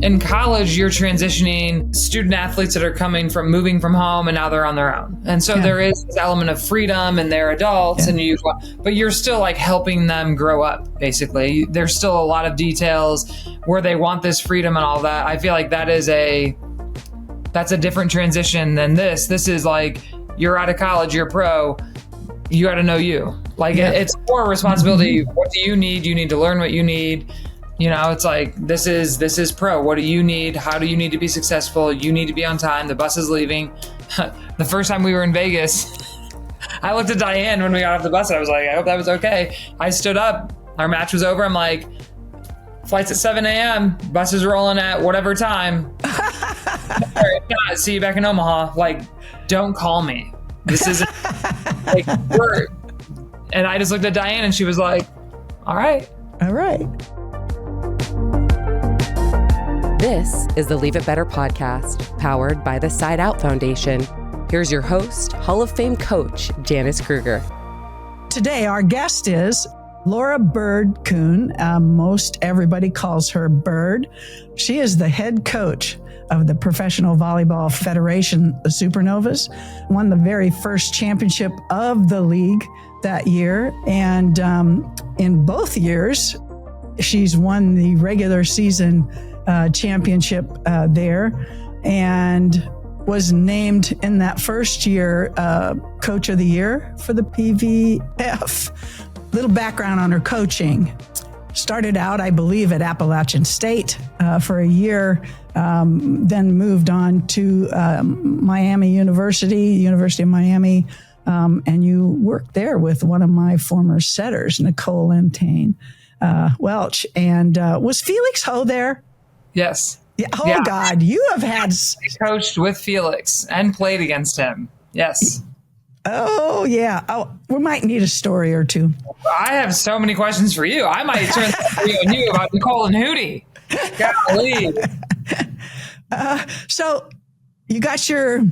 in college, you're transitioning student athletes that are moving from home, and now they're on their own. And so there is this element of freedom, and they're adults, but you're still like helping them grow up, basically. There's still a lot of details where they want this freedom and all that. I feel like that's a different transition than this. This is like, you're out of college, you're pro, you got to know you. Like it's more responsibility. What do you need? You need to learn what you need. It's like, this is pro. What do you need? How do you need to be successful? You need to be on time. The bus is leaving. The first time we were in Vegas, I looked at Diane when we got off the bus and I was like, I hope that was okay. I stood up. Our match was over. I'm like, flight's at 7 a.m. Bus is rolling at whatever time. See you back in Omaha. Like, don't call me. This isn't like work. And I just looked at Diane and she was like, all right. All right. This is the Leave It Better podcast, powered by the Side Out Foundation. Here's your host, Hall of Fame coach, Janice Kruger. Today, our guest is Laura Bird Kuhn. Most everybody calls her Bird. She is the head coach of the Professional Volleyball Federation, the Supernovas, won the very first championship of the league that year. And in both years, she's won the regular season championship there, and was named in that first year Coach of the Year for the PVF. Little background on her coaching. Started out, I believe, at Appalachian State for a year, then moved on to Miami University of Miami, and you worked there with one of my former setters, Nicole Lentane Welch. And was Felix Ho there? Yes. Yeah. Oh, God, you have had... I coached with Felix and played against him. Yes. Oh, yeah. Oh, we might need a story or two. I have so many questions for you. I might turn to you about Nicole and Hootie. Golly. So you got your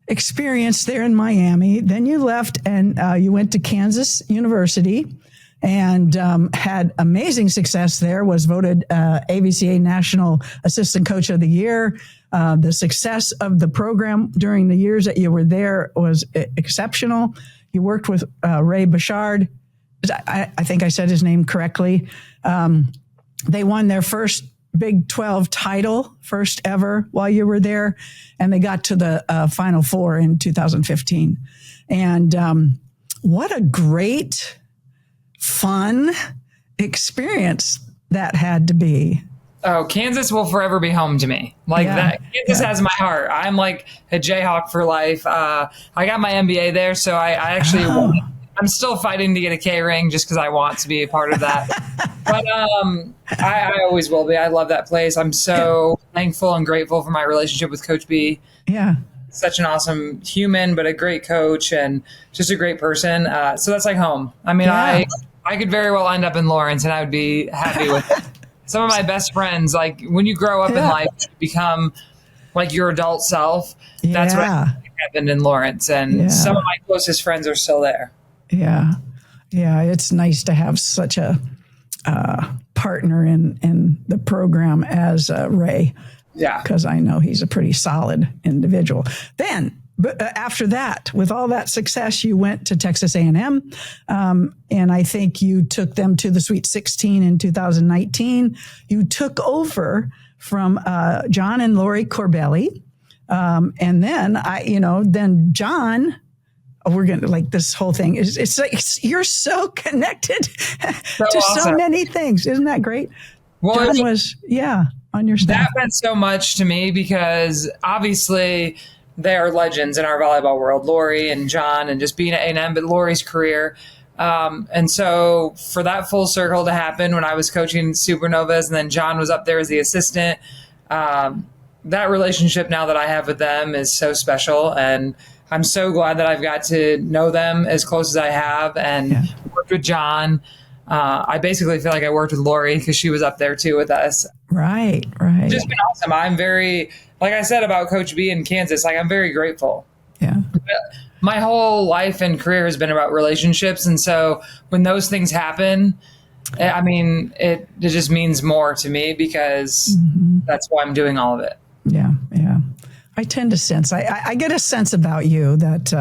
experience there in Miami. Then you left and you went to Kansas University and had amazing success there, was voted AVCA National Assistant Coach of the Year. The success of the program during the years that you were there was exceptional. You worked with Ray Bouchard. I think I said his name correctly. They won their first Big 12 title, first ever, while you were there. And they got to the Final Four in 2015. And what a great, fun experience that had to be. Oh, Kansas will forever be home to me. Like that. Kansas has my heart. I'm like a Jayhawk for life. I got my MBA there, so I actually I'm still fighting to get a K ring just because I want to be a part of that. But I always will be. I love that place. I'm so thankful and grateful for my relationship with Coach B. Yeah. Such an awesome human, but a great coach and just a great person. So that's like home. I mean, I could very well end up in Lawrence and I would be happy with it. Some of my best friends, like when you grow up in life, you become like your adult self. That's what happened in Lawrence. And some of my closest friends are still there. Yeah. Yeah. It's nice to have such a partner in the program as Ray. Yeah. Because I know he's a pretty solid individual. Then, but after that, with all that success, you went to Texas A&M, and I think you took them to the Sweet 16 in 2019. You took over from John and Lori Corbelli, and then John. We're gonna like this whole thing. It's like you're so connected to awesome. So many things. Isn't that great? Well, John was on your staff. That meant so much to me because obviously they are legends in our volleyball world, Lori and John, and just being at A&M, but Lori's career. And so for that full circle to happen when I was coaching Supernovas and then John was up there as the assistant, that relationship now that I have with them is so special. And I'm so glad that I've got to know them as close as I have and worked with John. I basically feel like I worked with Lori because she was up there too with us. Right. It's just been awesome. I'm very, like I said about Coach B in Kansas, like I'm very grateful. Yeah. My whole life and career has been about relationships. And so when those things happen, I mean, it just means more to me because that's why I'm doing all of it. Yeah. Yeah. I tend to sense, I get a sense about you that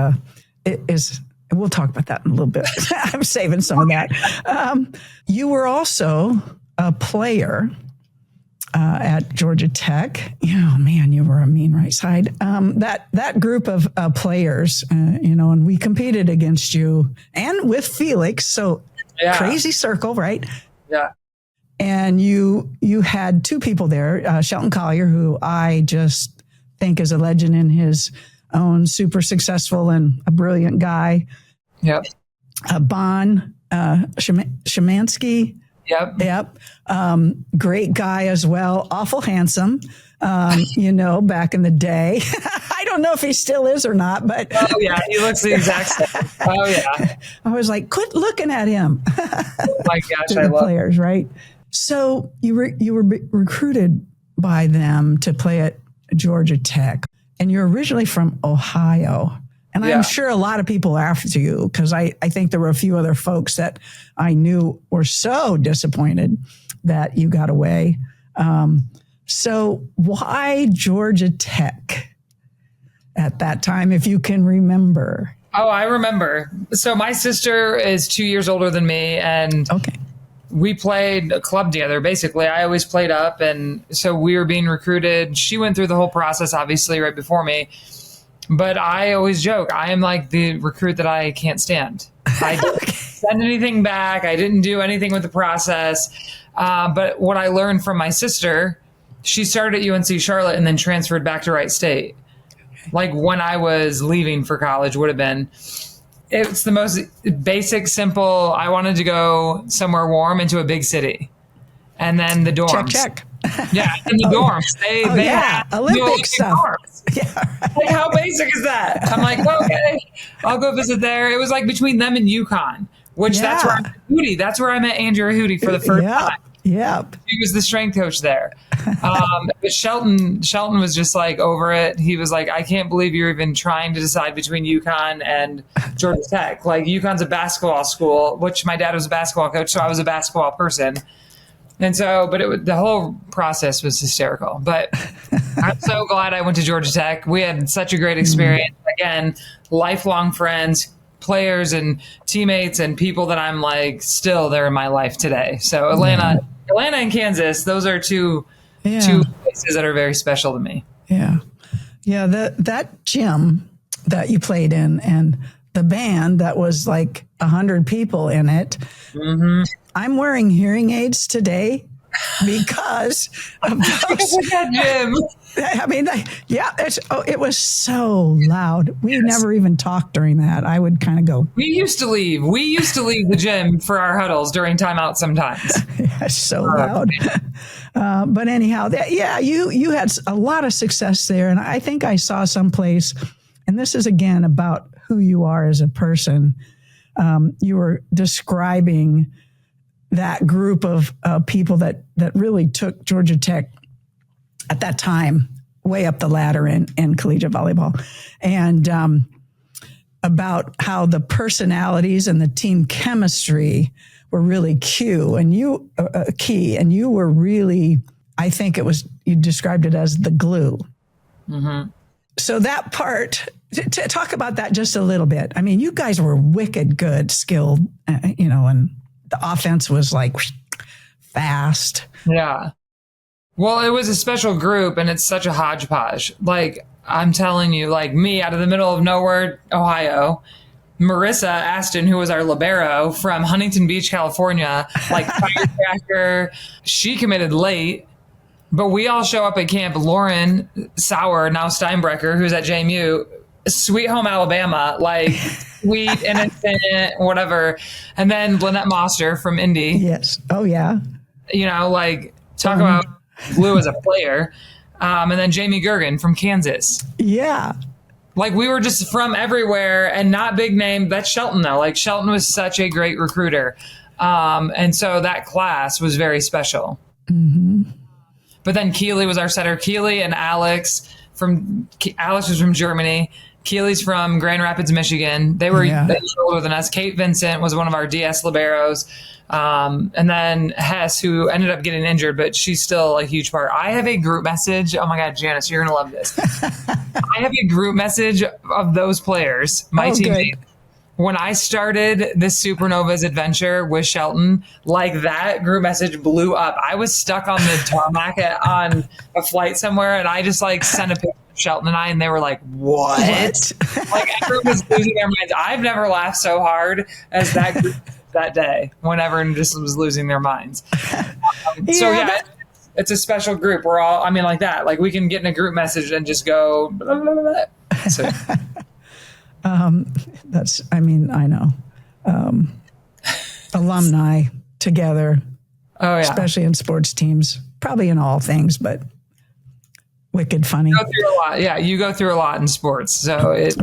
it is, we'll talk about that in a little bit. I'm saving some of that. You were also a player at Georgia Tech. Oh man, you were a mean right side. That group of players, and we competed against you and with Felix. So crazy circle, right? Yeah. And you had two people there, Shelton Collier, who I just think is a legend in his own, super successful and a brilliant guy. Yep. Bon Shemansky. Yep. Great guy as well. Awful handsome, back in the day. I don't know if he still is or not, but. Oh, yeah. He looks the exact same. Oh, yeah. I was like, quit looking at him. Oh, my gosh. I love players, right? So you were recruited by them to play at Georgia Tech, and you're originally from Ohio. And I'm sure a lot of people after you, because I think there were a few other folks that I knew were so disappointed that you got away. So why Georgia Tech at that time, if you can remember? Oh, I remember. So my sister is 2 years older than me, and we played a club together. Basically, I always played up, and so we were being recruited. She went through the whole process, obviously, right before me. But I always joke, I am like the recruit that I can't stand. I didn't send anything back. I didn't do anything with the process. But what I learned from my sister, she started at UNC Charlotte and then transferred back to Wright State. Like when I was leaving for college would have been. It's the most basic, simple. I wanted to go somewhere warm into a big city. And then the dorms. Check. Yeah, in the dorms. They had Olympic stuff. Dorms. Yeah, right. Like, how basic is that? I'm like, okay, I'll go visit there. It was like between them and UConn, which that's where I met Hootie. That's where I met Andrea Hootie for the first time. Yep. He was the strength coach there. But Shelton was just like over it. He was like, I can't believe you're even trying to decide between UConn and Georgia Tech. Like, UConn's a basketball school, which my dad was a basketball coach, so I was a basketball person. And so, but the whole process was hysterical. But I'm so glad I went to Georgia Tech. We had such a great experience. Again, lifelong friends, players and teammates and people that I'm like, still they're in my life today. So Atlanta and Kansas, those are two places that are very special to me. Yeah. Yeah. That gym that you played in and the band that was like 100 people in it. Mm-hmm. I'm wearing hearing aids today because of that gym. I mean, it was so loud. We never even talked during that. I would kind of go. We used to leave the gym for our huddles during timeout sometimes. So loud. But anyhow, you had a lot of success there. And I think I saw someplace, and this is again about who you are as a person. You were describing that group of people that really took Georgia Tech at that time way up the ladder in collegiate volleyball, and about how the personalities and the team chemistry were really key, and you were really, I think you described it as the glue. Mm-hmm. So that part, to talk about that just a little bit. I mean, you guys were wicked good, skilled, and the offense was like fast. Yeah. Well, it was a special group, and it's such a hodgepodge. Like, I'm telling you, like me out of the middle of nowhere, Ohio, Marissa Aston, who was our libero from Huntington Beach, California, like firecracker. She committed late, but we all show up at camp. Lauren Sauer, now Steinbrecher, who's at JMU, Sweet Home Alabama, like sweet, innocent, whatever. And then Lynette Moster from Indy. Yes. Oh, yeah. Like talk about glue as a player. And then Jamie Gergen from Kansas. Yeah. Like we were just from everywhere and not big name. That's Shelton, though. Like Shelton was such a great recruiter. And so that class was very special. Mm-hmm. But then Keeley was our setter. Keeley and Alex was from Germany. Keely's from Grand Rapids, Michigan. They were older than us. Kate Vincent was one of our DS liberos. And then Hess, who ended up getting injured, but she's still a huge part. I have a group message. Oh my God, Janice, you're going to love this. I have a group message of those players, my teammates. When I started this Supernovas adventure with Shelton, like that group message blew up. I was stuck on the tarmac on a flight somewhere, and I just like sent a picture of Shelton and I, and they were like, what? Like everyone was losing their minds. I've never laughed so hard as that group that day when everyone just was losing their minds. It's a special group. We're all, I mean, like that. Like we can get in a group message and just go, blah, blah, blah, blah. So. I know. Alumni together. Oh, yeah. Especially in sports teams, probably in all things, but wicked funny. You go through a lot. Yeah, you go through a lot in sports, so it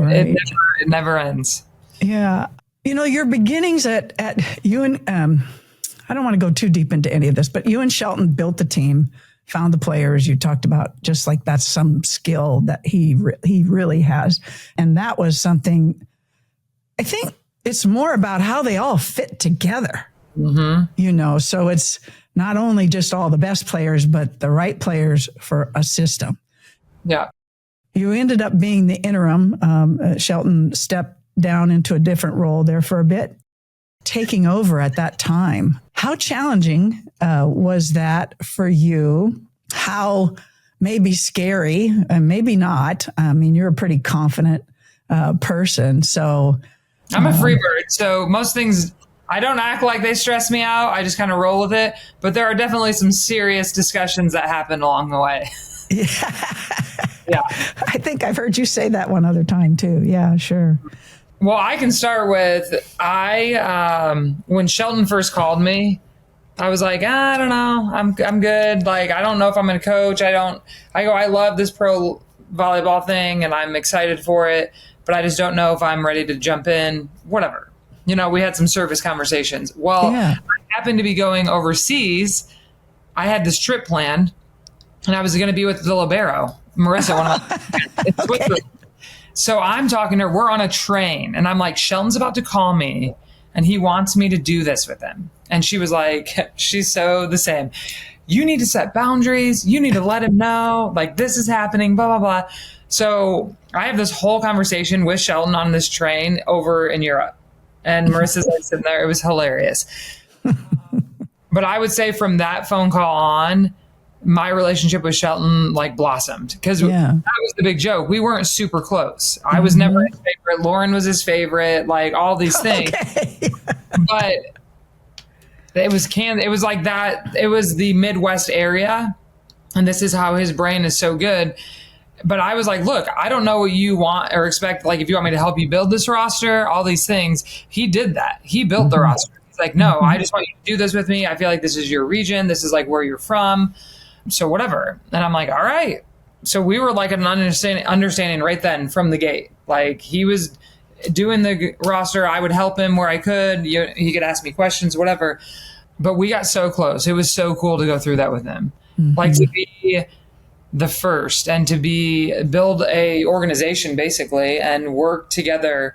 never ends. Yeah. You know, your beginnings at you and, I don't want to go too deep into any of this, but you and Shelton built the team, found the players you talked about, just like that's some skill that he really has. And that was something, I think it's more about how they all fit together, you know, so it's not only just all the best players, but the right players for a system. Yeah. You ended up being the interim. Shelton stepped down into a different role there for a bit, taking over at that time. How challenging was that for you? How maybe scary and maybe not? I mean, you're a pretty confident person. So I'm a free bird. So most things, I don't act like they stress me out. I just kind of roll with it. But there are definitely some serious discussions that happen along the way. Yeah. I think I've heard you say that one other time too. Yeah, sure. Well, I can start with, when Shelton first called me, I was like, I don't know. I'm good. Like, I don't know if I'm going to coach. I love this pro volleyball thing and I'm excited for it, but I just don't know if I'm ready to jump in, whatever. You know, we had some service conversations. Well, I happened to be going overseas. I had this trip planned and I was going to be with the libero, Marissa, one of my So I'm talking to her, we're on a train and I'm like, Shelton's about to call me and he wants me to do this with him. And she was like, she's so the same. You need to set boundaries. You need to let him know, like, this is happening, blah, blah, blah. So I have this whole conversation with Shelton on this train over in Europe. And Marissa's like sitting there. It was hilarious. But I would say from that phone call on, my relationship with Shelton like blossomed because that was the big joke. We weren't super close. I was never his favorite. Lauren was his favorite, like all these things. But it was like that. It was the Midwest area. And this is how his brain is so good. But I was like, look, I don't know what you want or expect. Like, if you want me to help you build this roster, all these things, he did that. He built the roster. He's like, no, I just want you to do this with me. I feel like this is your region. This is like where you're from. So whatever. And I'm like, all right. So we were like an understanding right then from the gate. Like he was doing the roster. I would help him where I could. He could ask me questions, whatever. But we got so close. It was so cool to go through that with him. Like to be the first and to build a organization basically and work together.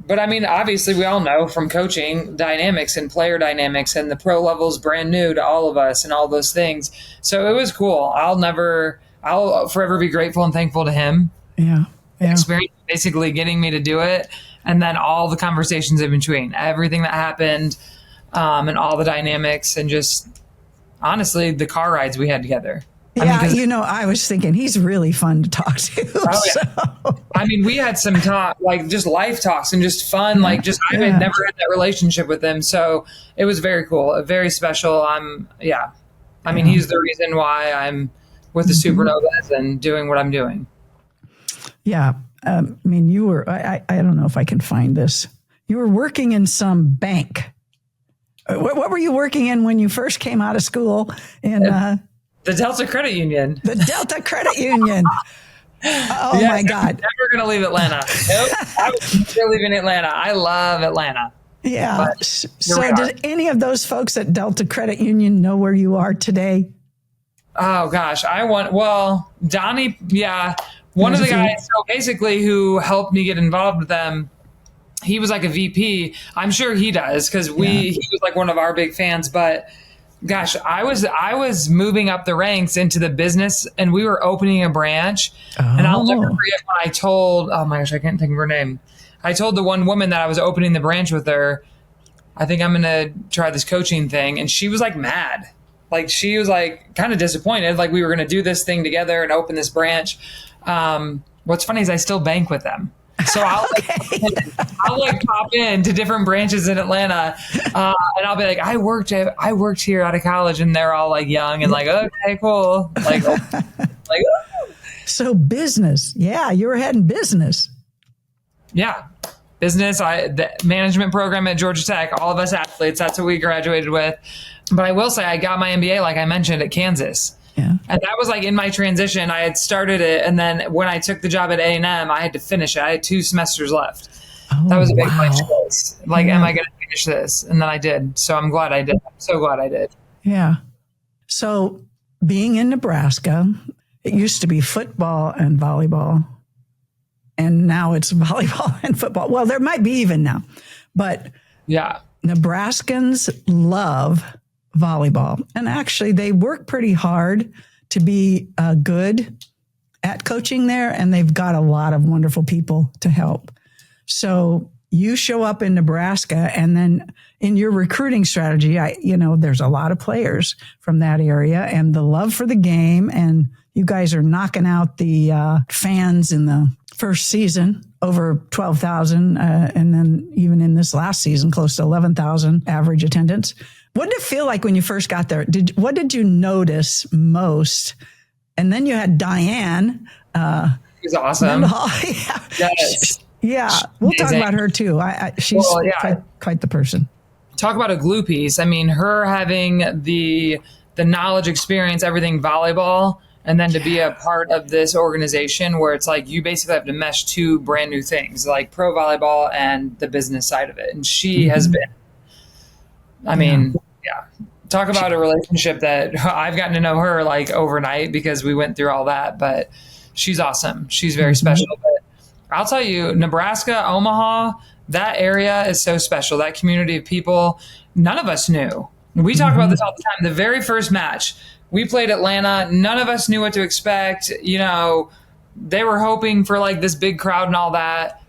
But I mean, obviously we all know from coaching dynamics and player dynamics and the pro level is brand new to all of us and all those things. So it was cool. I'll forever be grateful and thankful to him. Yeah. Experience basically getting me to do it. And then all the conversations in between, everything that happened, and all the dynamics and just honestly, the car rides we had together. I was thinking he's really fun to talk to. So. I mean, we had some talk, like just life talks and just fun, I had never had that relationship with him. So it was very cool, very special. He's the reason why I'm with the Supernovas and doing what I'm doing. Yeah. You were, I don't know if I can find this. You were working in some bank. What were you working in when you first came out of school the Delta Credit Union. The Delta Credit Union. Oh, my God. Never going to leave Atlanta. Nope. I was never leaving Atlanta. I love Atlanta. Yeah. So did any of those folks at Delta Credit Union know where you are today? Oh, gosh. Donnie, One of the guys, so basically, who helped me get involved with them, he was like a VP. I'm sure he does because he was like one of our big fans. But gosh, I was moving up the ranks into the business, and we were opening a branch. And I'll never forget when I told, oh my gosh, I can't think of her name. I told the one woman that I was opening the branch with her, I think I'm going to try this coaching thing. And she was like mad. Like she was like kind of disappointed. Like we were going to do this thing together and open this branch. What's funny is I still bank with them. So I'll like pop in to different branches in Atlanta, and I'll be like, I worked here out of college, and they're all like young and like, okay, cool, like, ooh. So business, yeah, you were heading business, yeah, business. The management program at Georgia Tech, all of us athletes, that's what we graduated with. But I will say, I got my MBA, like I mentioned, at Kansas. Yeah. And that was like in my transition. I had started it, and then when I took the job at A&M, I had to finish it. I had 2 semesters left. That was a big life choice. Like, am I going to finish this? And then I did. So I'm glad I did. I'm so glad I did. Yeah. So being in Nebraska, it used to be football and volleyball, and now it's volleyball and football. Well, there might be even now, but yeah, Nebraskans love volleyball. And actually, they work pretty hard to be good at coaching there, and they've got a lot of wonderful people to help. So you show up in Nebraska, and then in your recruiting strategy, there's a lot of players from that area and the love for the game, and you guys are knocking out the fans in the first season, over 12,000, and then even in this last season, close to 11,000 average attendance. What did it feel like when you first got there? What did you notice most? And then you had Diane. She's awesome. Yes. Yeah, we'll talk about her too. She's quite the person. Talk about a glue piece. I mean, her having the knowledge, experience, everything volleyball, and then to be a part of this organization where it's like you basically have to mesh 2 brand new things, like pro volleyball and the business side of it. And she has been, talk about a relationship that I've gotten to know her like overnight because we went through all that, but she's awesome. She's very special. But I'll tell you, Nebraska, Omaha, that area is so special. That community of people, none of us knew. We talk about this all the time. The very first match, we played Atlanta. None of us knew what to expect. They were hoping for like this big crowd and all that.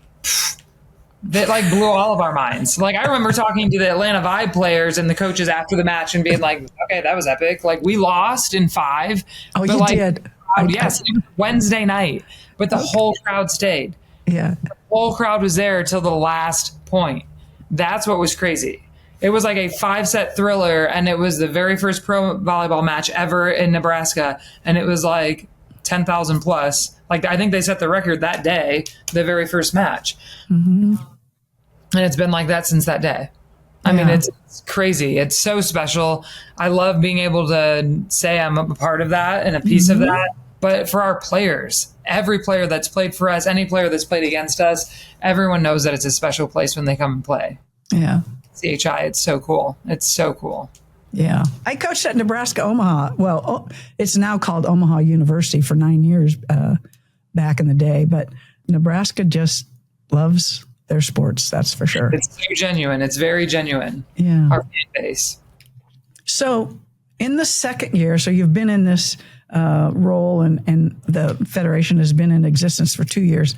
That like blew all of our minds. Like I remember talking to the Atlanta Vibe players and the coaches after the match and being like, okay, that was epic. Like we lost in 5. Oh, you did? Yes. It was Wednesday night, but the whole crowd stayed. Yeah. The whole crowd was there till the last point. That's what was crazy. It was like a 5-set thriller, and it was the very first pro volleyball match ever in Nebraska. And it was like 10,000 plus. Like I think they set the record that day, the very first match. Mm-hmm. And it's been like that since that day. I mean, it's crazy. It's so special. I love being able to say I'm a part of that and a piece of that. But for our players, every player that's played for us, any player that's played against us, everyone knows that it's a special place when they come and play. Yeah. CHI, it's so cool. It's so cool. Yeah. I coached at Nebraska Omaha. Well, it's now called Omaha University for 9 years back in the day. But Nebraska just loves their sports, that's for sure. It's so genuine. It's very genuine. Yeah. Our fan base. So in the second year, so you've been in this role and the Federation has been in existence for 2 years.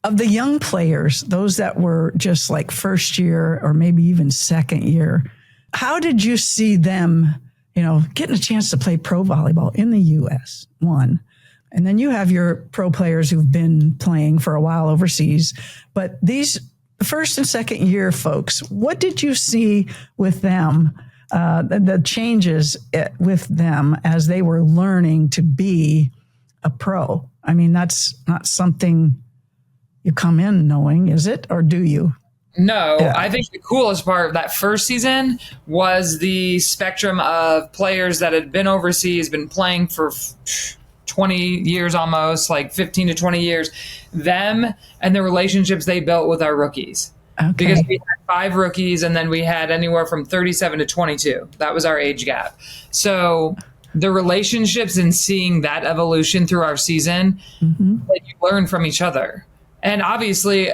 Of the young players, those that were just like first year or maybe even second year, how did you see them, getting a chance to play pro volleyball in the U.S., one? And then you have your pro players who've been playing for a while overseas. But these first and second year folks, what did you see with them, the changes with them as they were learning to be a pro? I mean, that's not something you come in knowing, is it? Or do you? No, yeah. I think the coolest part of that first season was the spectrum of players that had been overseas, been playing for 20 years almost, like 15 to 20 years, them and the relationships they built with our rookies. Okay. Because we had 5 rookies and then we had anywhere from 37 to 22. That was our age gap. So the relationships and seeing that evolution through our season, like you learn from each other. And obviously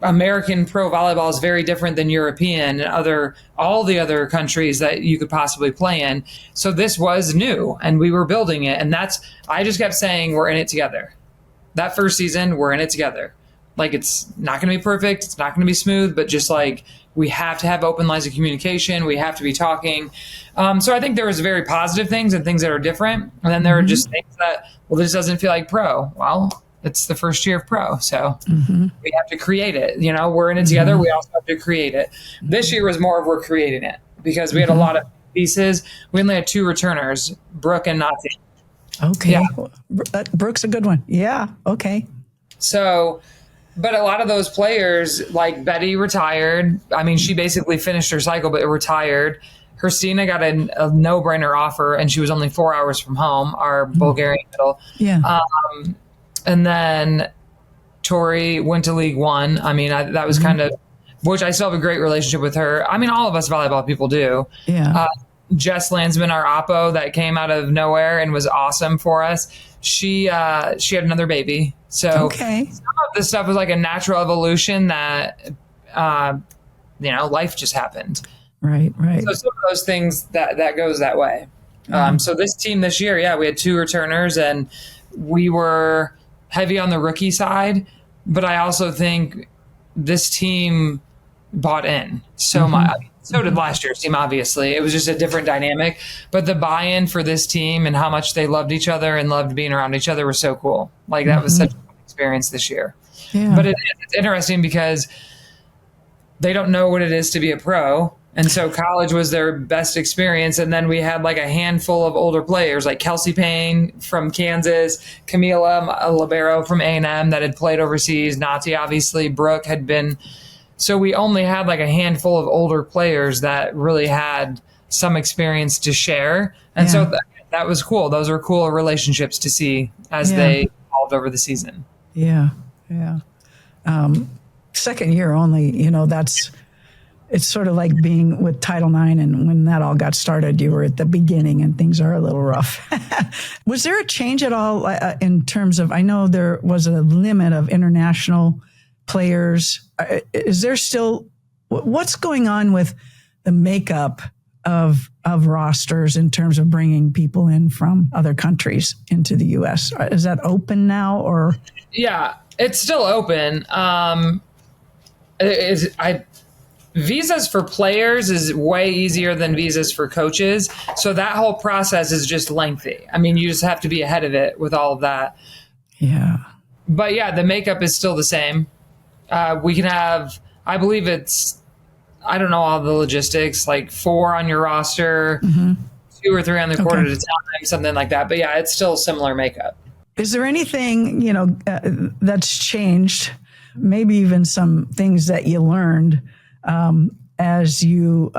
American pro volleyball is very different than European and all the other countries that you could possibly play in. So this was new and we were building it. And I just kept saying, we're in it together. That first season, we're in it together. Like, it's not going to be perfect. It's not going to be smooth, but just like, we have to have open lines of communication. We have to be talking. So I think there was very positive things and things that are different. And then there are just things that, well, this doesn't feel like pro. Well, it's the first year of pro. So we have to create it. You know, we're in it together. We also have to create it. This year was more of we're creating it Mm-hmm. because we had a lot of pieces. We only had 2 returners, Brooke and Nazi. Okay. Yeah. Brooke's a good one. Yeah. Okay. So, but a lot of those players, like Betty retired. I mean, she basically finished her cycle, but retired. Christina got a no-brainer offer, and she was only 4 hours from home, our Bulgarian middle. Yeah. And then Tori went to League One. I mean, that was kind of, which I still have a great relationship with her. I mean, all of us volleyball people do. Yeah. Jess Landsman, our oppo that came out of nowhere and was awesome for us. She had another baby. So Okay. some of this stuff was like a natural evolution that, life just happened. Right. So some of those things that goes that way. So this team this year, we had 2 returners and we were heavy on the rookie side, but I also think this team bought in so much. So did last year's team, obviously. It was just a different dynamic. But the buy-in for this team and how much they loved each other and loved being around each other was so cool. Like, that was such a fun experience this year. Yeah. But it's interesting because they don't know what it is to be a pro. And so college was their best experience. And then we had like a handful of older players like Kelsey Payne from Kansas, Camila, a libero from A&M that had played overseas, Nati, obviously, Brooke had been. So we only had like a handful of older players that really had some experience to share. And so that was cool. Those were cool relationships to see as they evolved over the season. Yeah. Second year only, it's sort of like being with Title IX, and when that all got started, you were at the beginning and things are a little rough. Was there a change at all in terms of, I know there was a limit of international players. Is there still, what's going on with the makeup of rosters in terms of bringing people in from other countries into the U.S.? Is that open now, or? Yeah, it's still open. Visas for players is way easier than visas for coaches. So that whole process is just lengthy. I mean, you just have to be ahead of it with all of that. Yeah. But yeah, the makeup is still the same. We can have, I believe I don't know all the logistics, like 4 on your roster, 2 or 3 on the court at a time, something like that. But yeah, it's still similar makeup. Is there anything, that's changed? Maybe even some things that you learned as you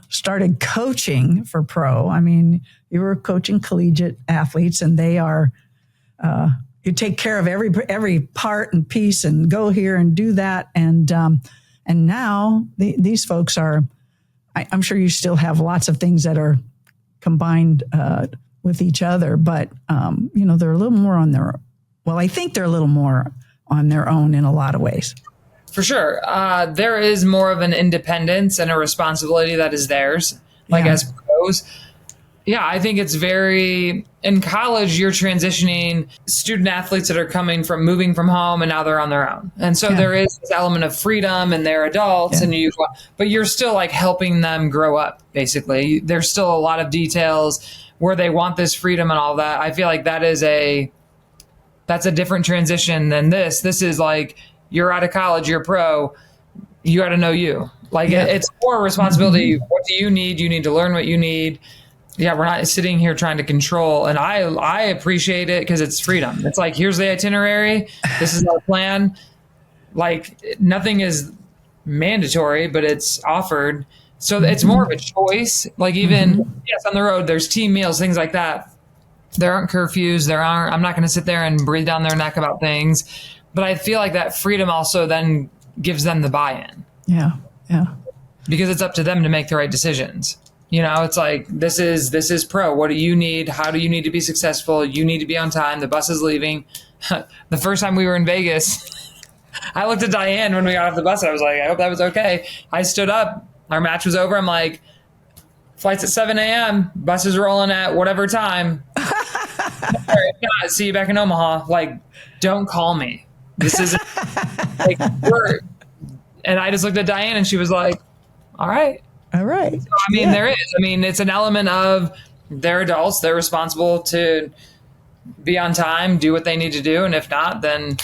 started coaching for pro? I mean, you were coaching collegiate athletes, and they are, you take care of every part and piece and go here and do that. And now these folks are, I'm sure you still have lots of things that are combined with each other, but, they're a little more I think they're a little more on their own in a lot of ways. For sure. There is more of an independence and a responsibility that is theirs, as pros. Yeah, I think it's in college, you're transitioning student athletes that are moving from home, and now they're on their own. And so there is this element of freedom, and they're adults, but you're still like helping them grow up, basically. There's still a lot of details where they want this freedom and all that. I feel like that's a different transition than this. This is like, you're out of college, you're pro, you got to know you. It's more responsibility. What do you need? You need to learn what you need. Yeah, we're not sitting here trying to control. And I appreciate it because it's freedom. It's like, here's the itinerary. This is our plan. Like, nothing is mandatory, but it's offered. So it's more of a choice. Like, even, yes, on the road, there's team meals, things like that. There aren't curfews. I'm not going to sit there and breathe down their neck about things. But I feel like that freedom also then gives them the buy-in. Yeah. Because it's up to them to make the right decisions. You know, it's like, this is pro. What do you need? How do you need to be successful? You need to be on time. The bus is leaving. The first time we were in Vegas, I looked at Diane when we got off the bus. I was like, I hope that was okay. I stood up. Our match was over. I'm like, flight's at 7 a.m. Bus is rolling at whatever time. If not, see you back in Omaha. Like, don't call me. This isn't like work. And I just looked at Diane and she was like, all right. All right. So, I mean, there is. I mean, it's an element of they're adults. They're responsible to be on time, do what they need to do. And if not, then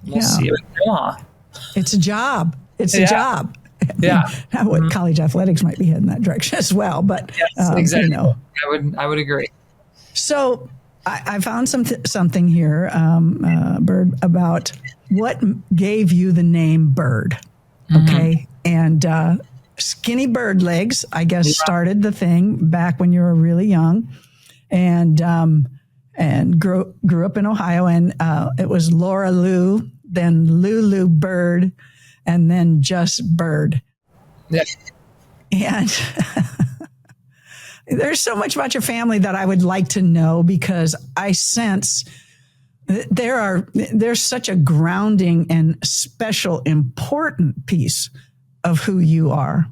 we'll see you in Omaha. It's a job. It's a job. Yeah. Now, what college athletics might be heading that direction as well. But yes, exactly. I would agree. So I found something here, Bird, about what gave you the name Bird. Okay. And skinny bird legs, I guess, started the thing back when you were really young, and grew up in Ohio. And it was Laura Lou, then Lulu Bird, and then just Bird. Yeah. And there's so much about your family that I would like to know, because I sense there's such a grounding and special, important piece of who you are.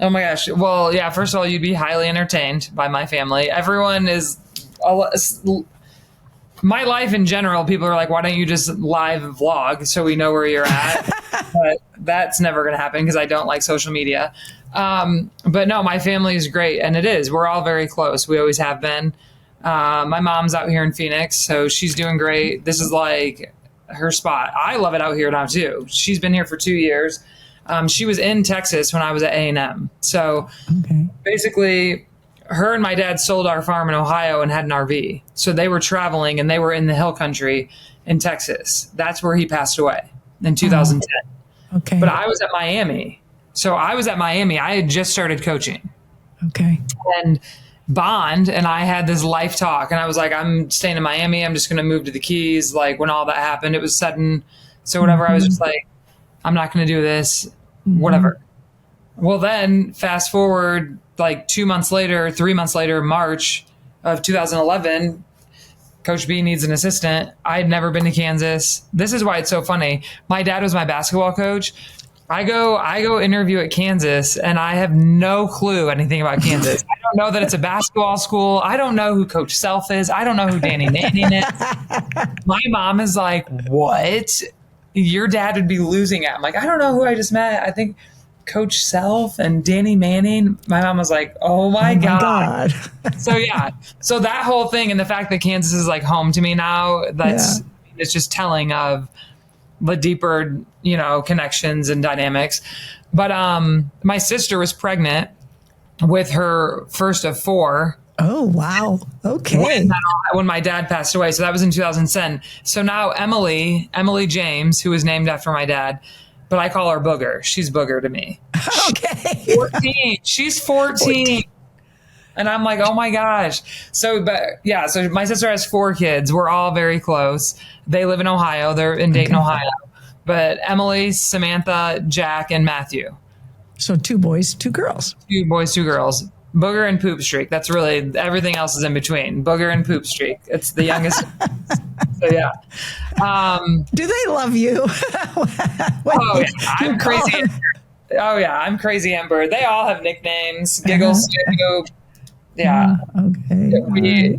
Oh my gosh. Well, yeah, first of all, you'd be highly entertained by my family. Everyone is, my life in general, people are like, why don't you just live vlog so we know where you're at? But that's never going to happen because I don't like social media. But no, my family is great. And it is. We're all very close. We always have been. My mom's out here in Phoenix, so she's doing great. This is like her spot. I love it out here now too. She's been here for 2 years. She was in Texas when I was at A&M. So basically, her and my dad sold our farm in Ohio and had an RV. So they were traveling and they were in the hill country in Texas. That's where he passed away in 2010. Okay. But I was at Miami. So I was at Miami. I had just started coaching. Okay. And Bond and I had this life talk, and I was like, I'm staying in Miami. I'm just going to move to the Keys. Like, when all that happened, it was sudden. So whatever, I was just like, I'm not going to do this, whatever. Well, then fast forward like 2 months later, 3 months later, March of 2011, Coach B needs an assistant. I had never been to Kansas. This is why it's so funny. My dad was my basketball coach. I go interview at Kansas, and I have no clue anything about Kansas. I don't know that it's a basketball school. I don't know who Coach Self is. I don't know who Danny Manning is. My mom is like, what? Your dad would be losing it. I'm like, I don't know who I just met. I think Coach Self and Danny Manning. My mom was like, oh my God. So yeah. So that whole thing, and the fact that Kansas is like home to me now, it's just telling of the deeper, connections and dynamics. But my sister was pregnant with her first of 4. Oh, wow. Okay. When my dad passed away. So that was in 2010. So now Emily James, who was named after my dad, but I call her Booger. She's Booger to me. Okay. 14. She's 14. And I'm like, oh my gosh. So my sister has 4 kids. We're all very close. They live in Ohio. They're in Dayton, Ohio. But Emily, Samantha, Jack, and Matthew. So 2 boys, 2 girls. 2 boys, 2 girls. Booger and Poop Streak. That's really, everything else is in between. Booger and Poop Streak. It's the youngest. So yeah. Do they love you? I'm crazy. I'm Crazy Amber. They all have nicknames. Giggles. Yeah. Okay.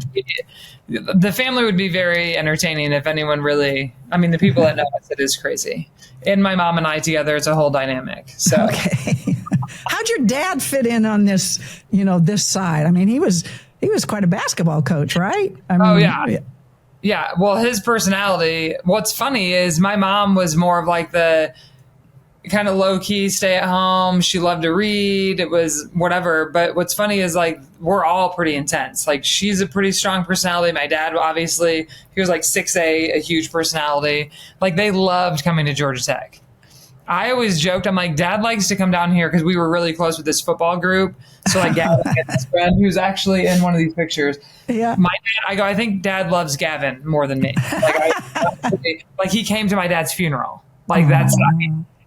The family would be very entertaining if anyone really, the people that know us, it is crazy. And my mom and I together, it's a whole dynamic. So. Okay. How'd your dad fit in on this, this side? He was quite a basketball coach, right? Yeah. Well, his personality, what's funny is my mom was more of like the kind of low key, stay at home. She loved to read. It was whatever. But what's funny is like, we're all pretty intense. Like, she's a pretty strong personality. My dad, obviously, he was like 6'8", a huge personality. Like, they loved coming to Georgia Tech. I always joked, I'm like, Dad likes to come down here because we were really close with this football group. So like Gavin had this friend who's actually in one of these pictures. Yeah. My dad, I think Dad loves Gavin more than me. Like he came to my dad's funeral. Like that's,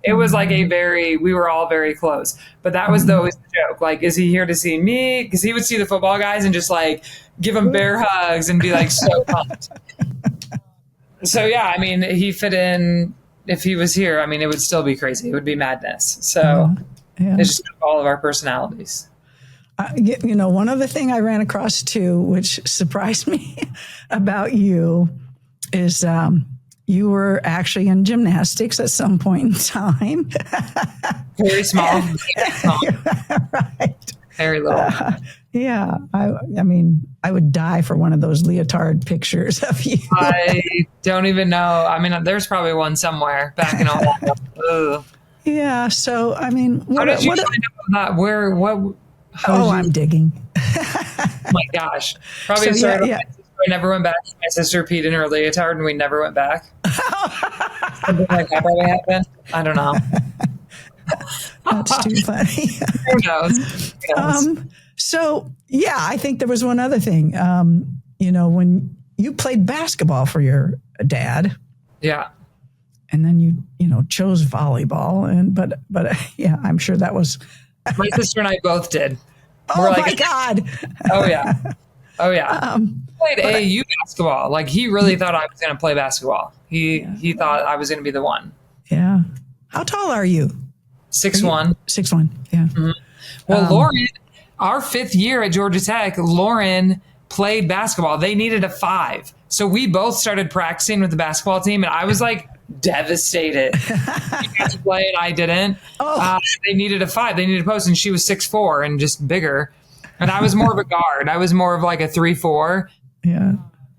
it was like we were all very close. But that was always the joke. Like, is he here to see me? Because he would see the football guys and just like give them bear hugs and be like so pumped. So yeah, I mean, he fit in. If he was here, I mean, it would still be crazy. It would be madness. So it's just all of our personalities. One other thing I ran across too, which surprised me about you, is you were actually in gymnastics at some point in time. Very small. Right. Very little. Yeah. I mean, I would die for one of those leotard pictures of you. I don't even know. I mean, there's probably one somewhere back in Omaha. Yeah. So, I mean, how did you find out about that? I'm digging. Oh my gosh. Probably started I never went back. My sister peed in her leotard and we never went back. Something like that probably happened. I don't know. That's too funny. Who knows? So, yeah, I think there was one other thing. When you played basketball for your dad. Yeah. And then you chose volleyball. But yeah, I'm sure that was. My sister and I both did. Oh, my God. Oh, yeah. Oh, yeah. Played AAU basketball. Like, he really thought I was going to play basketball. He thought I was going to be the one. Yeah. How tall are you? 6'1". 6'1", yeah. Mm-hmm. Well, Lauren, our 5th year at Georgia Tech, Lauren played basketball. They needed a 5. So we both started practicing with the basketball team, and I was like devastated. She got to play and I didn't. They needed a 5. They needed a post, and she was 6'4" and just bigger. And I was more of a guard. I was more of like a 3-4. Yeah.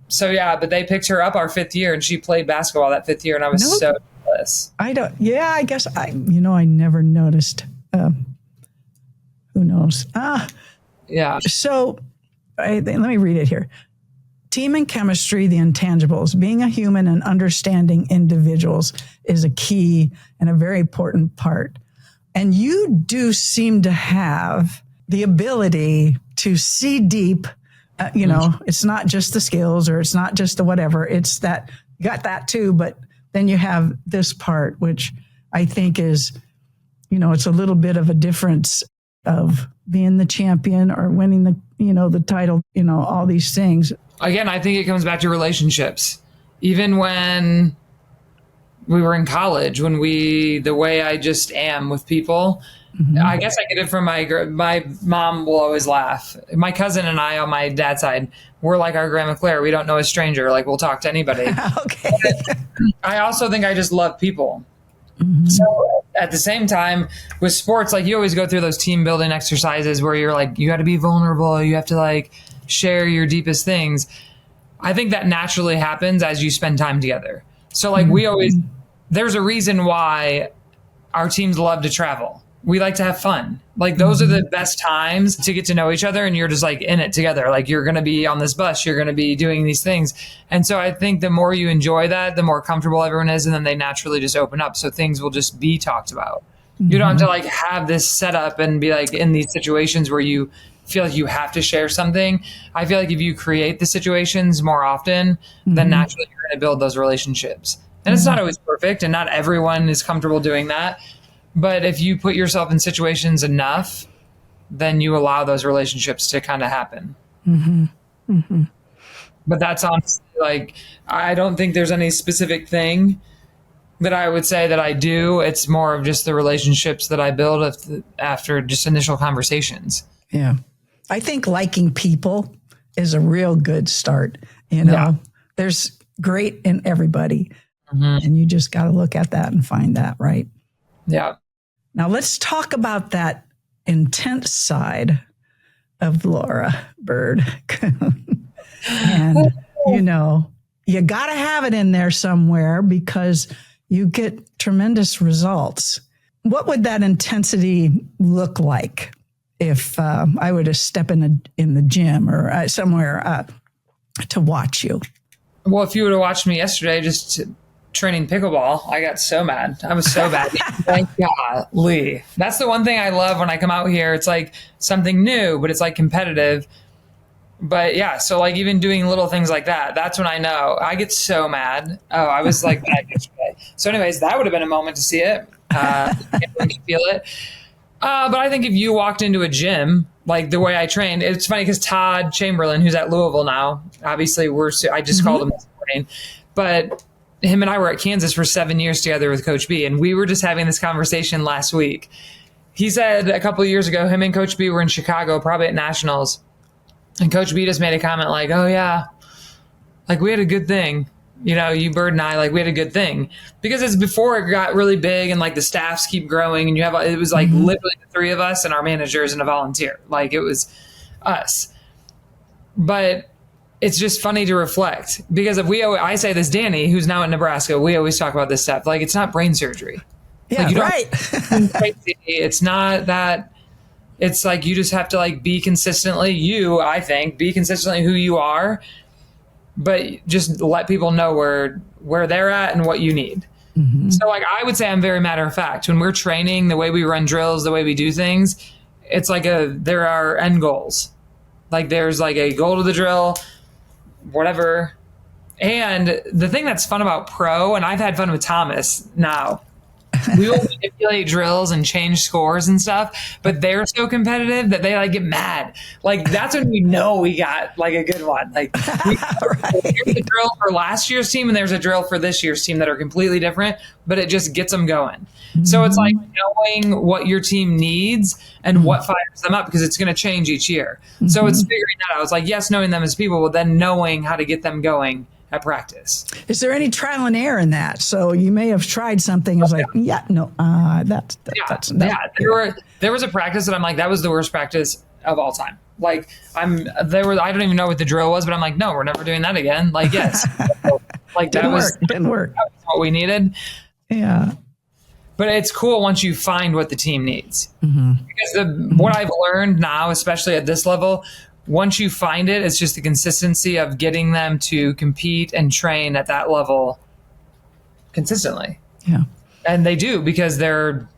So yeah, but they picked her up our 5th year, and she played basketball that 5th year, and I was so jealous. I guess I never noticed. Who knows? Yeah. So let me read it here. Team and chemistry, the intangibles. Being a human and understanding individuals is a key and a very important part. And you do seem to have the ability to see deep. It's not just the skills or it's not just the whatever. It's that you got that too, but then you have this part, which I think is, it's a little bit of a difference of being the champion or winning the title, all these things. Again, I think it comes back to relationships. Even when we were in college, the way I just am with people, I guess I get it from my mom will always laugh. My cousin and I on my dad's side, we're like our Grandma Claire. We don't know a stranger. Like, we'll talk to anybody. Okay. I also think I just love people. Mm-hmm. So at the same time with sports, like, you always go through those team building exercises where you're like, you got to be vulnerable. You have to like share your deepest things. I think that naturally happens as you spend time together. So like there's a reason why our teams love to travel. We like to have fun. Like, those are the best times to get to know each other, and you're just like in it together. Like, you're going to be on this bus, you're going to be doing these things. And so I think the more you enjoy that, the more comfortable everyone is, and then they naturally just open up. So things will just be talked about. You don't have to like have this set up and be like in these situations where you feel like you have to share something. I feel like if you create the situations more often, then naturally you're going to build those relationships. And it's not always perfect, and not everyone is comfortable doing that. But if you put yourself in situations enough, then you allow those relationships to kind of happen. But that's honestly, like, I don't think there's any specific thing that I would say that I do. It's more of just the relationships that I build after just initial conversations. Yeah. I think liking people is a real good start. There's great in everybody. And you just got to look at that and find that, right? Yeah. Now let's talk about that intense side of Laura Bird. And, you got to have it in there somewhere because you get tremendous results. What would that intensity look like if I were to step in the gym or somewhere to watch you? Well, if you would have watched me yesterday, just training pickleball, I got so mad. I was so bad. Thank golly. That's the one thing I love when I come out here. It's like something new, but it's like competitive. But yeah, so like even doing little things like that, that's when I know I get so mad. Oh, I was like that yesterday. So anyways, that would have been a moment to see it. You can feel it. But I think if you walked into a gym, like the way I trained, it's funny because Todd Chamberlain, who's at Louisville now, obviously I just called him this morning, but him and I were at Kansas for 7 years together with Coach B. And we were just having this conversation last week. He said a couple of years ago, him and Coach B were in Chicago, probably at Nationals. And Coach B just made a comment like, oh yeah, like we had a good thing. You know, you, Bird, and I, like we had a good thing because it's before it got really big and like the staffs keep growing and it was like literally the three of us and our managers and a volunteer. Like it was us. But it's just funny to reflect because I say this, Danny, who's now in Nebraska, we always talk about this stuff. Like it's not brain surgery. Yeah, like, right. It's not that. It's like you just have to like be consistently be consistently who you are. But just let people know where they're at and what you need. So like I would say I'm very matter of fact. When we're training, the way we run drills, the way we do things, it's like there are end goals. Like there's like a goal to the drill, whatever. And the thing that's fun about pro, and I've had fun with Thomas now, we will manipulate drills and change scores and stuff, but they're so competitive that they like get mad. Like that's when we know we got like a good one. Like there's a drill for last year's team and there's a drill for this year's team that are completely different, but it just gets them going. So it's like knowing what your team needs and what fires them up because it's going to change each year. So it's figuring that out. It's like, yes, knowing them as people, but then knowing how to get them going at practice. Is there any trial and error in that? So you may have tried something. It's like, that's There was a practice that I'm like, that was the worst practice of all time. Like I don't even know what the drill was, but I'm like, no, we're never doing that again. Like, yes, like didn't work. That was what we needed. Yeah. But it's cool once you find what the team needs because what I've learned now, especially at this level, once you find it, it's just the consistency of getting them to compete and train at that level consistently. Yeah. And they do because they're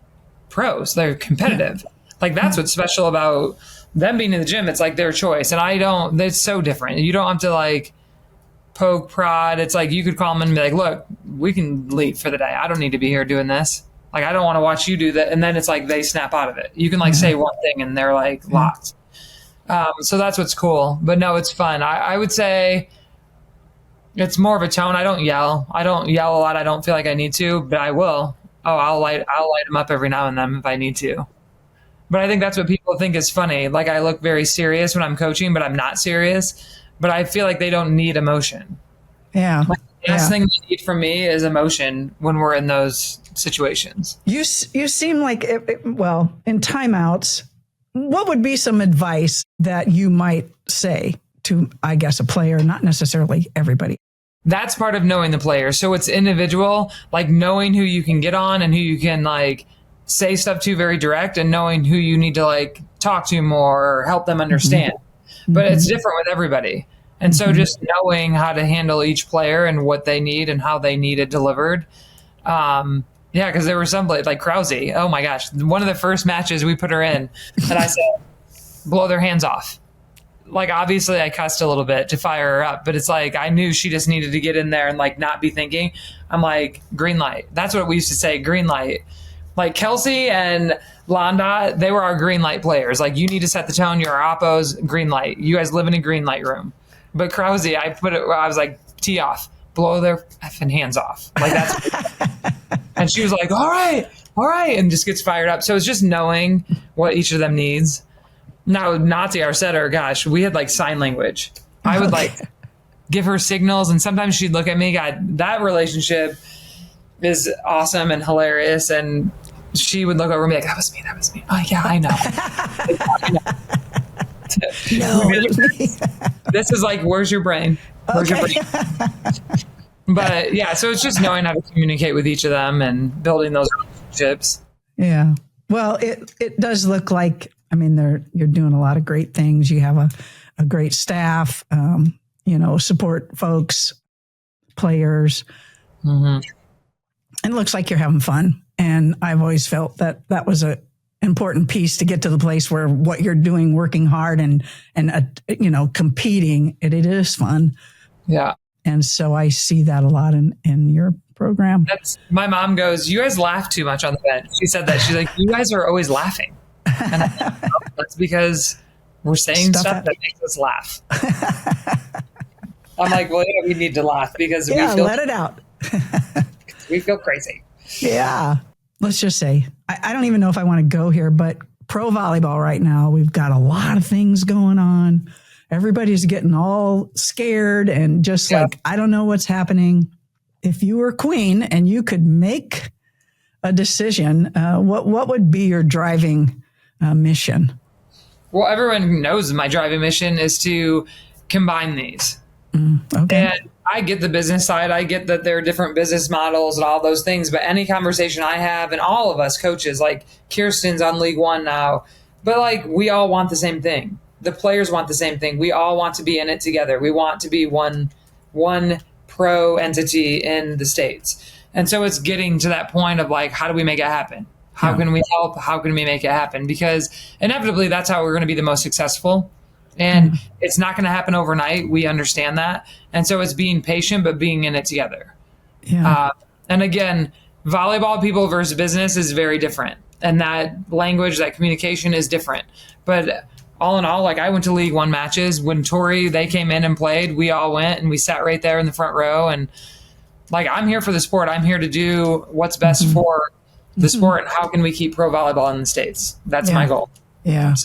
pros. They're competitive. Like that's what's special about them being in the gym. It's like their choice. And it's so different. You don't have to like poke, prod. It's like you could call them and be like, look, we can leave for the day. I don't need to be here doing this. Like, I don't want to watch you do that. And then it's like they snap out of it. You can like say one thing and they're like locked. So that's what's cool. But no, it's fun. I would say it's more of a tone. I don't yell a lot. I don't feel like I need to, but I will. I'll light them up every now and then if I need to. But I think that's what people think is funny. Like I look very serious when I'm coaching, but I'm not serious. But I feel like they don't need emotion. Yeah. Like the last thing they need from me is emotion when we're in those situations. You seem like, in timeouts, what would be some advice that you might say to, I guess, a player, not necessarily everybody? That's part of knowing the player. So it's individual, like knowing who you can get on and who you can like say stuff to very direct and knowing who you need to like talk to more or help them understand. But it's different with everybody. And so just knowing how to handle each player and what they need and how they need it delivered. Yeah, because there were some like Krause. Oh my gosh. One of the first matches we put her in and I said, blow their hands off. Like, obviously I cussed a little bit to fire her up, but it's like, I knew she just needed to get in there and like not be thinking. I'm like, green light. That's what we used to say, green light. Like Kelsey and Londa, they were our green light players. Like, you need to set the tone. You're our oppos, green light. You guys live in a green light room. But Krause, I was like, tee off, blow their effing hands off. Like, that's, and she was like, all right, and just gets fired up. So it's just knowing what each of them needs. Now, Nazi, our setter, gosh, we had like sign language. I would like give her signals, and sometimes she'd look at me. God, that relationship is awesome and hilarious. And she would look over and be like, that was me. Oh, yeah, I know. No. This is like, where's your brain? Where's your brain? But yeah, so it's just knowing how to communicate with each of them and building those relationships. Yeah. Well, it does look like, I mean, you're doing a lot of great things. You have a great staff, support folks, players. And it looks like you're having fun. And I've always felt that was a important piece to get to the place where what you're doing, working hard and competing, it is fun. Yeah. And so I see that a lot in your program. My mom goes, you guys laugh too much on the bench. She said that. She's like, you guys are always laughing. And I'm like, oh, that's because we're saying stuff that makes us laugh. I'm like, well, we need to laugh because let it out. We feel crazy. Yeah. Let's just say, I don't even know if I want to go here, but pro volleyball right now, we've got a lot of things going on. Everybody's getting all scared and just like, I don't know what's happening. If you were queen and you could make a decision, what would be your driving mission? Well, everyone knows my driving mission is to combine these. Okay. And I get the business side. I get that there are different business models and all those things. But any conversation I have, and all of us coaches, like Kirsten's on League One now, but like we all want the same thing. The players want the same thing. We all want to be in it together. We want to be one pro entity in the States. And so it's getting to that point of like, how do we make it happen? How can we help? How can we make it happen? Because inevitably that's how we're going to be the most successful. And it's not going to happen overnight. We understand that. And so it's being patient, but being in it together. Yeah. And again, volleyball people versus business is very different. And that language, that communication is different. But all in all, like I went to League One matches when they came in and played, we all went and we sat right there in the front row. And like, I'm here for the sport. I'm here to do what's best for the sport. And how can we keep pro volleyball in the States? That's my goal. Yeah.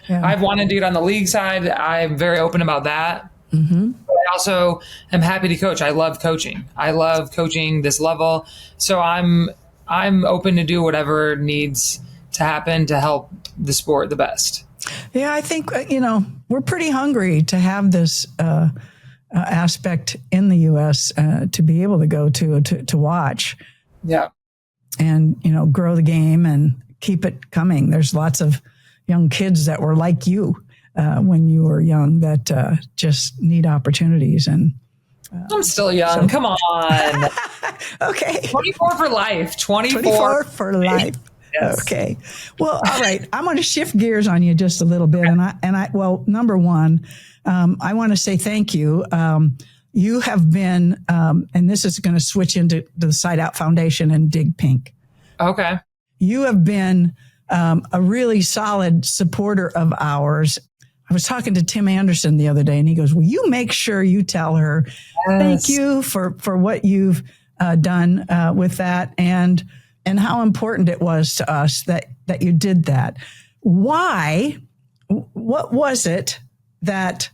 I've wanted to do it on the league side. I'm very open about that. But I also am happy to coach. I love coaching. I love coaching this level. So I'm open to do whatever needs to happen to help the sport the best. Yeah, I think, we're pretty hungry to have this aspect in the U.S. To be able to go to watch. Yeah. And, grow the game and keep it coming. There's lots of young kids that were like you when you were young that just need opportunities. And I'm still young. Come on. Okay. 24 for life. 24 for life. Yes. Okay. Well, all right. I'm going to shift gears on you just a little bit. Okay. Well, number one, I want to say thank you. You have been, and this is going to switch into the Side Out Foundation and Dig Pink. Okay. You have been a really solid supporter of ours. I was talking to Tim Anderson the other day, and he goes, will you make sure you tell her thank you for what you've done with that and how important it was to us that you did that. Why? What was it that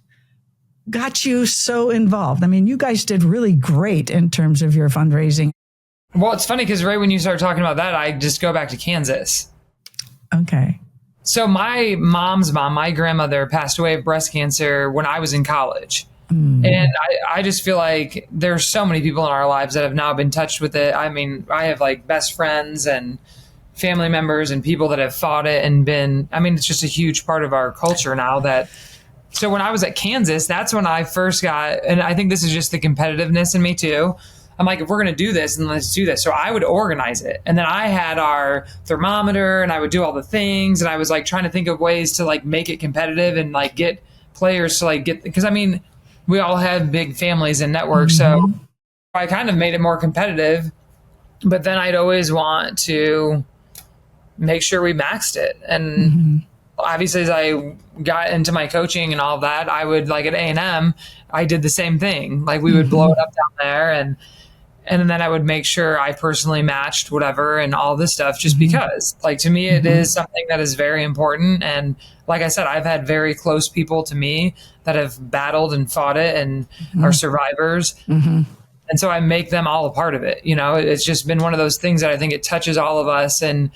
got you so involved? I mean, you guys did really great in terms of your fundraising. Well, it's funny because right when you started talking about that, I just go back to Kansas. Okay. So my mom's mom, my grandmother, passed away of breast cancer when I was in college. And I just feel like there's so many people in our lives that have now been touched with it. I mean, I have like best friends and family members and people that have fought it and it's just a huge part of our culture now so when I was at Kansas, that's when I first got, and I think this is just the competitiveness in me too. I'm like, if we're going to do this, then let's do this. So I would organize it. And then I had our thermometer and I would do all the things. And I was like trying to think of ways to like make it competitive and like get players to like because we all have big families and networks. So I kind of made it more competitive, but then I'd always want to make sure we maxed it. And obviously as I got into my coaching and all that, I would like at A&M, I did the same thing. Like we would blow it up down there and then I would make sure I personally matched whatever and all this stuff just because like to me, it is something that is very important. And like I said, I've had very close people to me that have battled and fought it and are survivors. And so I make them all a part of it. It's just been one of those things that I think it touches all of us and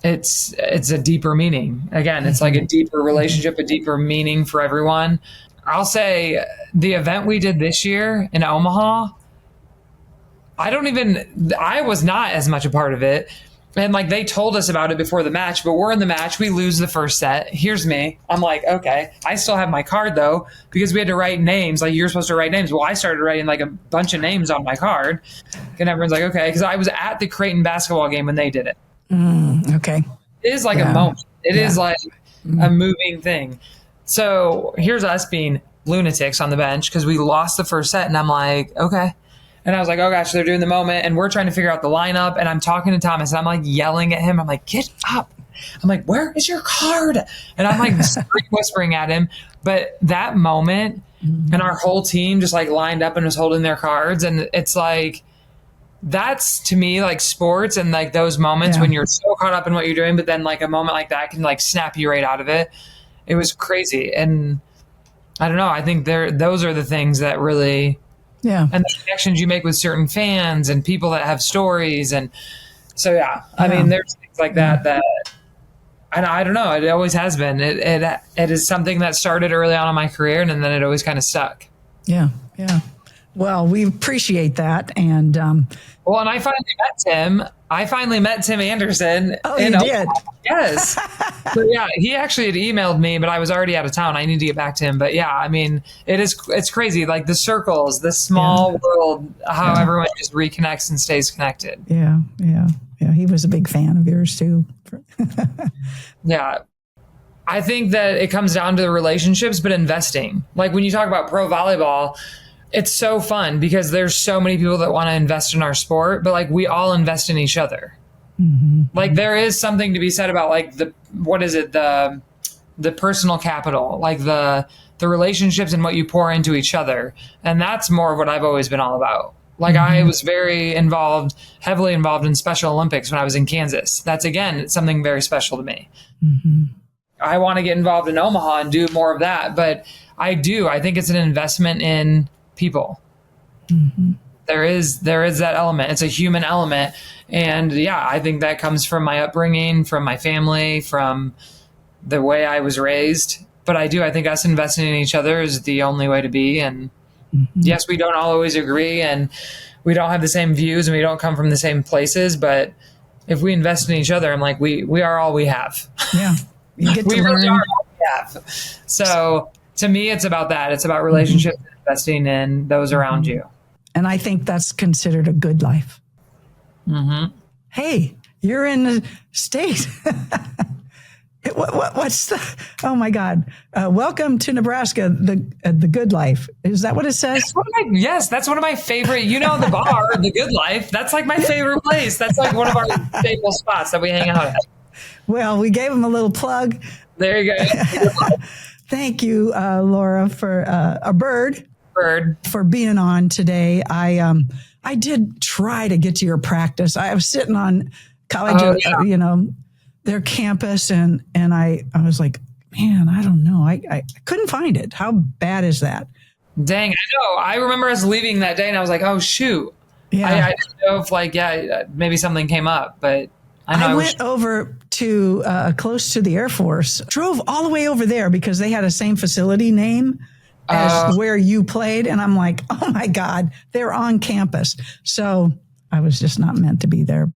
it's a deeper meaning. Again, it's like a deeper relationship, a deeper meaning for everyone. I'll say the event we did this year in Omaha, I was not as much a part of it. And like they told us about it before the match, but we're in the match. We lose the first set. Here's me. I'm like, okay. I still have my card though, because we had to write names. Like you're supposed to write names. Well, I started writing like a bunch of names on my card. And everyone's like, okay. Because I was at the Creighton basketball game when they did it. Okay. It is like a moment. It is like a moving thing. So here's us being lunatics on the bench because we lost the first set. And I'm like, okay. And I was like, oh gosh, they're doing the moment. And we're trying to figure out the lineup. And I'm talking to Thomas and I'm like yelling at him. I'm like, get up. I'm like, where is your card? And I'm like whispering at him. But that moment, and our whole team just like lined up and was holding their cards. And it's like, that's to me like sports and like those moments when you're so caught up in what you're doing, but then like a moment like that can like snap you right out of it. It was crazy. And I don't know. I think those are the things that really, and the connections you make with certain fans and people that have stories. And so, I mean, there's things like that I don't know. It always has been. It is something that started early on in my career, and then it always kind of stuck. Yeah. Well, we appreciate that. And and I finally met Tim Anderson. Oh, you did? Yes. So he actually had emailed me, but I was already out of town. I need to get back to him. But I mean, it's crazy. Like the circles, the small world, how everyone just reconnects and stays connected. Yeah. He was a big fan of yours too. I think that it comes down to the relationships, but investing. Like when you talk about pro volleyball, it's so fun because there's so many people that want to invest in our sport, but like we all invest in each other. Like there is something to be said about like the personal capital, like the relationships and what you pour into each other. And that's more of what I've always been all about. Like I was heavily involved in Special Olympics when I was in Kansas. That's again, something very special to me. I want to get involved in Omaha and do more of that. But I think it's an investment in people. There is that element. It's a human element. And I think that comes from my upbringing, from my family, from the way I was raised. But I think us investing in each other is the only way to be. And yes, we don't all always agree and we don't have the same views and we don't come from the same places. But if we invest in each other, I'm like, we are all we have. Yeah. You get to we learn. really are all we have. So to me, it's about that. It's about relationships, investing in those around you. And I think that's considered a good life. Hey, you're in the state. What's the? Oh my God! Welcome to Nebraska, the good life. Is that what it says? That's one of my favorite. You know, the bar, the Good Life. That's like my favorite place. That's like one of our staple spots that we hang out at. Well, we gave him a little plug. There you go. Thank you, Laura, for a bird for being on today. I did try to get to your practice. I was sitting on college, their campus, and I was like, man, I don't know. I couldn't find it. How bad is that? Dang, I know. I remember us leaving that day, and I was like, oh shoot. Yeah. I didn't know if maybe something came up, but I went over to close to the Air Force, drove all the way over there because they had the same facility name as where you played. And I'm like, oh my God, they're on campus. So I was just not meant to be there.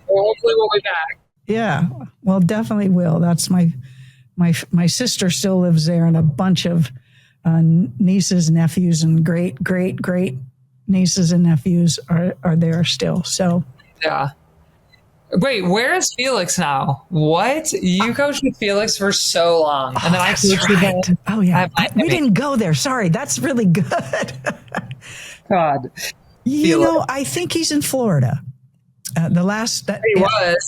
Well, hopefully we'll be back. Yeah, well, definitely will. That's my sister still lives there, and a bunch of nieces, nephews, and great nieces and nephews are there still. So yeah. Wait, where is Felix now? What? You coached with Felix for so long, and then I coached with him. Oh yeah, we didn't go there. Sorry, that's really good. God, I think he's in Florida.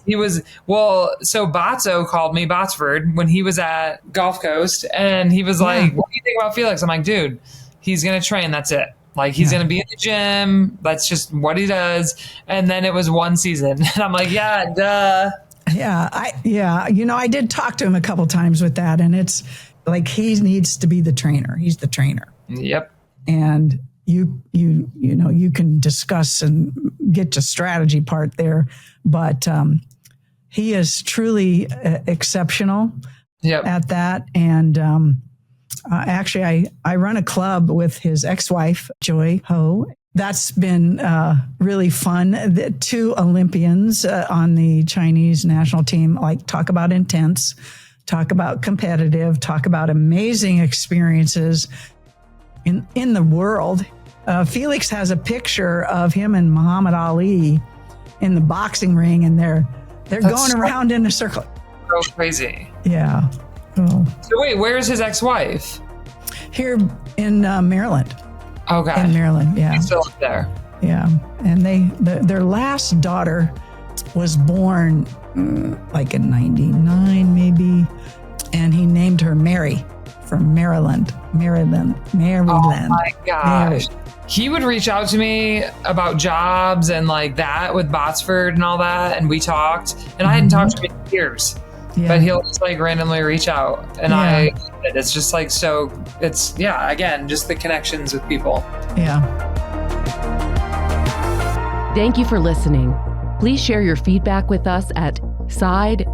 He was. Well, so Botso called me, Botsford, when he was at Gulf Coast, and he was like, "What do you think about Felix?" I'm like, "Dude, he's gonna train. That's it. Like he's gonna be in the gym. That's just what he does." And then it was one season, and I'm like, "Yeah, duh." Yeah, I did talk to him a couple times with that, and it's like he needs to be the trainer. He's the trainer. Yep. And you can discuss and get to strategy part there, but he is truly exceptional at that. And actually, I run a club with his ex-wife, Joy Ho. That's been really fun. The 2 Olympians on the Chinese national team, like, talk about intense, talk about competitive, talk about amazing experiences in the world. Felix has a picture of him and Muhammad Ali in the boxing ring, and they're going around in a circle. So crazy. Yeah. Oh. So wait, where's his ex-wife? Here in Maryland. Okay. In Maryland, yeah. He's still up there. Yeah. And their last daughter was born like in 99 maybe. And he named her Mary from Maryland. Oh my gosh. Mary. He would reach out to me about jobs and like that with Botsford and all that. And we talked, and I hadn't talked to him in years, but he'll just like randomly reach out. And it's just like, so it's, again, just the connections with people. Yeah. Thank you for listening. Please share your feedback with us at side-out.org.